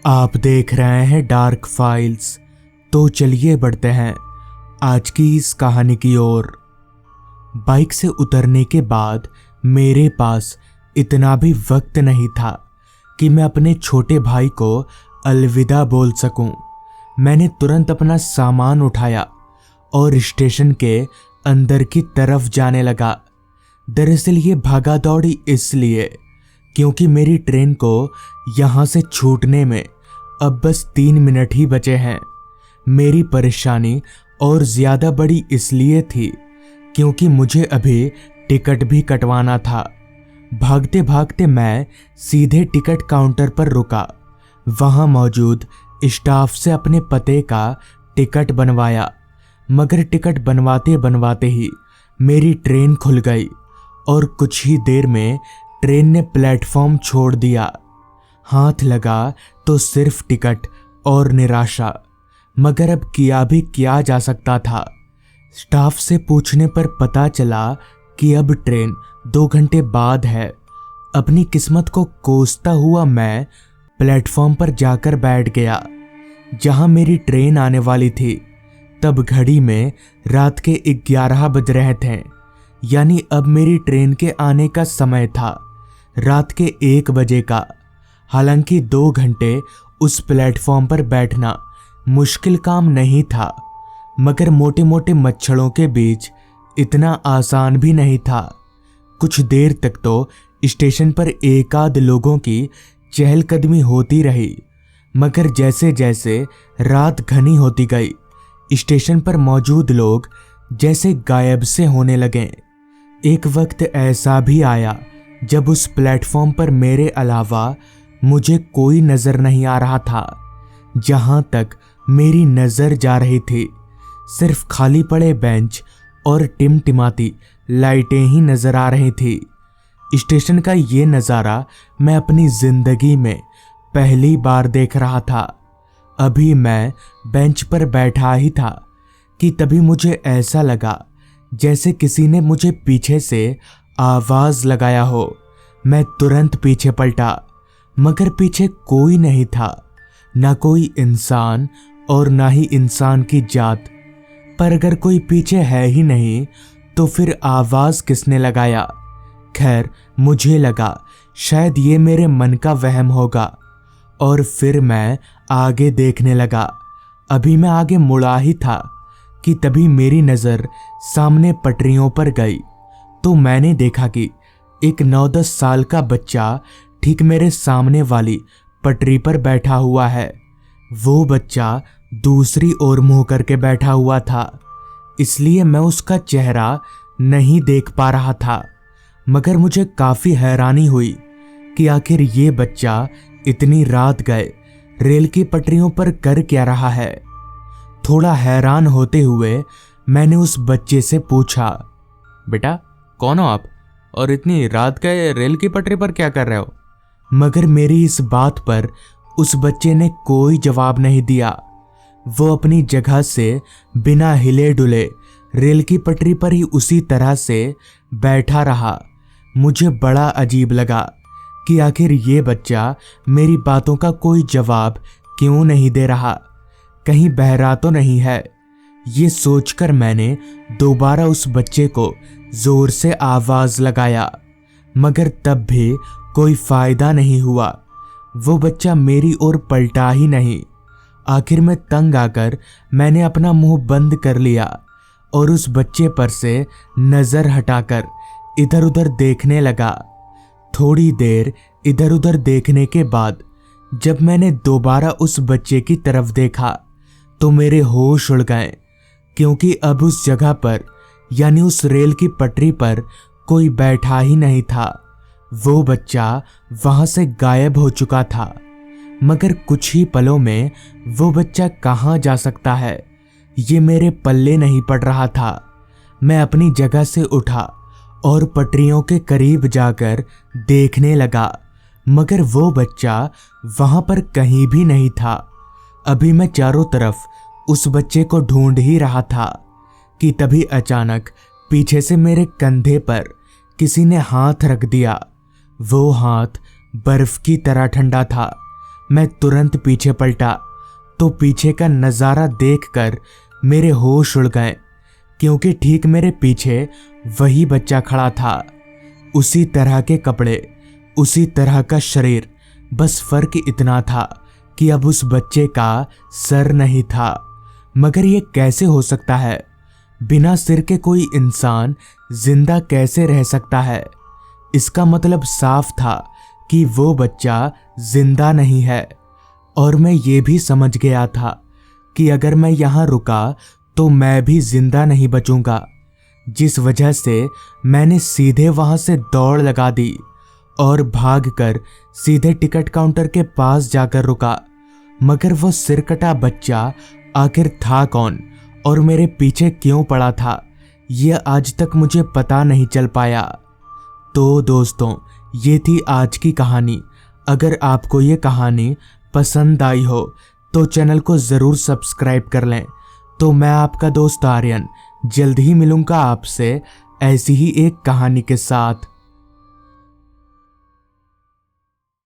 आप देख रहे हैं डार्क फाइल्स। तो चलिए बढ़ते हैं आज की इस कहानी की ओर। बाइक से उतरने के बाद मेरे पास इतना भी वक्त नहीं था कि मैं अपने छोटे भाई को अलविदा बोल सकूं। मैंने तुरंत अपना सामान उठाया और स्टेशन के अंदर की तरफ जाने लगा। दरअसल ये भागा दौड़ी इसलिए क्योंकि मेरी ट्रेन को यहाँ से छूटने में अब बस 3 मिनट ही बचे हैं। मेरी परेशानी और ज़्यादा बड़ी इसलिए थी क्योंकि मुझे अभी टिकट भी कटवाना था। भागते भागते मैं सीधे टिकट काउंटर पर रुका। वहाँ मौजूद स्टाफ से अपने पते का टिकट बनवाया, मगर टिकट बनवाते बनवाते ही मेरी ट्रेन खुल गई और कुछ ही देर में ट्रेन ने प्लेटफॉर्म छोड़ दिया। हाथ लगा तो सिर्फ टिकट और निराशा, मगर अब किया भी क्या जा सकता था। स्टाफ से पूछने पर पता चला कि अब ट्रेन 2 घंटे बाद है। अपनी किस्मत को कोसता हुआ मैं प्लेटफॉर्म पर जाकर बैठ गया जहां मेरी ट्रेन आने वाली थी। तब घड़ी में रात के 11 बज रहे थे, यानी अब मेरी ट्रेन के आने का समय था, रात के 1 बजे का। हालांकि 2 घंटे उस प्लेटफॉर्म पर बैठना मुश्किल काम नहीं था, मगर मोटे मोटे मच्छरों के बीच इतना आसान भी नहीं था। कुछ देर तक तो स्टेशन पर एक आध लोगों की चहलकदमी होती रही, मगर जैसे जैसे रात घनी होती गई स्टेशन पर मौजूद लोग जैसे गायब से होने लगे। एक वक्त ऐसा भी आया जब उस प्लेटफॉर्म पर मेरे अलावा मुझे कोई नजर नहीं आ रहा था। जहां तक मेरी नजर जा रही थी सिर्फ खाली पड़े बेंच और टिमटिमाती लाइटें ही नजर आ रही थी। स्टेशन का ये नज़ारा मैं अपनी जिंदगी में पहली बार देख रहा था। अभी मैं बेंच पर बैठा ही था कि तभी मुझे ऐसा लगा जैसे किसी ने मुझे पीछे से आवाज लगाया हो। मैं तुरंत पीछे पलटा, मगर पीछे कोई नहीं था, ना कोई इंसान और ना ही इंसान की जात। पर अगर कोई पीछे है ही नहीं तो फिर आवाज किसने लगाया? खैर, मुझे लगा शायद ये मेरे मन का वहम होगा और फिर मैं आगे देखने लगा। अभी मैं आगे मुड़ा ही था कि तभी मेरी नज़र सामने पटरियों पर गई तो मैंने देखा कि एक 9-10 साल का बच्चा ठीक मेरे सामने वाली पटरी पर बैठा हुआ है। वो बच्चा दूसरी ओर मुंह करके बैठा हुआ था, इसलिए मैं उसका चेहरा नहीं देख पा रहा था। मगर मुझे काफ़ी हैरानी हुई कि आखिर ये बच्चा इतनी रात गए रेल की पटरियों पर कर क्या रहा है। थोड़ा हैरान होते हुए मैंने उस बच्चे से पूछा, बेटा कौन हो आप और इतनी रात गए रेल की पटरी पर क्या कर रहे हो? मगर मेरी इस बात पर उस बच्चे ने कोई जवाब नहीं दिया। वो अपनी जगह से बिना हिले डुले रेल की पटरी पर ही उसी तरह से बैठा रहा। मुझे बड़ा अजीब लगा कि आखिर ये बच्चा मेरी बातों का कोई जवाब क्यों नहीं दे रहा, कहीं बहरा तो नहीं है। ये सोचकर मैंने दोबारा उस बच्चे को जोर से आवाज लगाया, मगर तब भी कोई फायदा नहीं हुआ। वो बच्चा मेरी ओर पलटा ही नहीं। आखिर में तंग आकर मैंने अपना मुंह बंद कर लिया और उस बच्चे पर से नजर हटाकर इधर उधर देखने लगा। थोड़ी देर इधर उधर देखने के बाद जब मैंने दोबारा उस बच्चे की तरफ देखा तो मेरे होश उड़ गए, क्योंकि अब उस जगह पर यानी उस रेल की पटरी पर कोई बैठा ही नहीं था। वो बच्चा वहां से गायब हो चुका था। मगर कुछ ही पलों में वो बच्चा कहाँ जा सकता है, ये मेरे पल्ले नहीं पड़ रहा था। मैं अपनी जगह से उठा और पटरियों के करीब जाकर देखने लगा, मगर वो बच्चा वहां पर कहीं भी नहीं था। अभी मैं चारों तरफ उस बच्चे को ढूंढ ही रहा था कि तभी अचानक पीछे से मेरे कंधे पर किसी ने हाथ रख दिया। वो हाथ बर्फ की तरह ठंडा था, मैं तुरंत पीछे पलटा तो पीछे का नज़ारा देखकर मेरे होश उड़ गए, क्योंकि ठीक मेरे पीछे वही बच्चा खड़ा था। उसी तरह के कपड़े, उसी तरह का शरीर, बस फर्क इतना था कि अब उस बच्चे का सर नहीं था। मगर ये कैसे हो सकता है? बिना सिर के कोई इंसान जिंदा कैसे रह सकता है? इसका मतलब साफ था कि वो बच्चा जिंदा नहीं है। और मैं ये भी समझ गया था कि अगर मैं यहाँ रुका तो मैं भी जिंदा नहीं बचूंगा, जिस वजह से मैंने सीधे वहां से दौड़ लगा दी और भागकर सीधे टिकट काउंटर के पास जाकर रुका। मगर वो सिरकटा बच्चा आखिर था कौन और मेरे पीछे क्यों पड़ा था, यह आज तक मुझे पता नहीं चल पाया। तो दोस्तों, ये थी आज की कहानी। अगर आपको ये कहानी पसंद आई हो तो चैनल को ज़रूर सब्सक्राइब कर लें। तो मैं आपका दोस्त आर्यन जल्द ही मिलूंगा आपसे ऐसी ही एक कहानी के साथ।